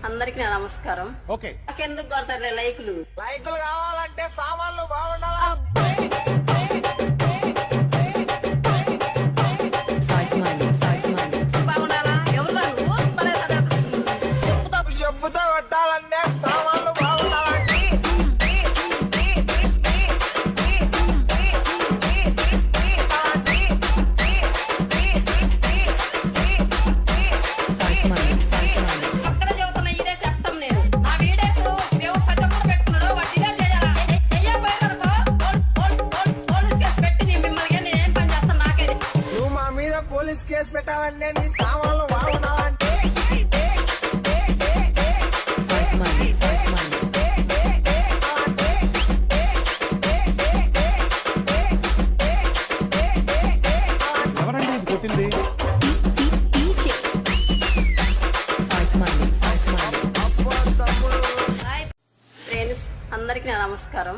అందరికి నా నమస్కారం. ఓకే, నాకెందుకు కొడతారులే లైకులు కావాలంటే సామాన్లు బాగుండాలా. బాగుండాలా? ఎవరు వాళ్ళు? భలే చదివేస్తున్నారు. చెప్పుతో కొట్టాలంటే సామాన్లు బాగుండాలండి. పక్కన చెబుతున్నా ఇదే చెప్తాం నేను. నా వీడియోస్ ఎవరు ప్రతి ఒక్కరు పెట్టుకున్నాడో వాడు డిలీట్ చేయాలా? చెయ్యకపోయారనుకో పోలీస్ కేసు పెట్టి మిమ్మల్ని నేను ఏం పని చేస్తాను నాకే. నువ్వు మా మీద పోలీస్ కేసు పెట్టాలంటే నీ సామాన్లు బాగుండాలంటే ఎవరండి ఇది కొట్టింది? తమ్ముడు హాయ్ ఫ్రెండ్స్, అందరికి నా నమస్కారం.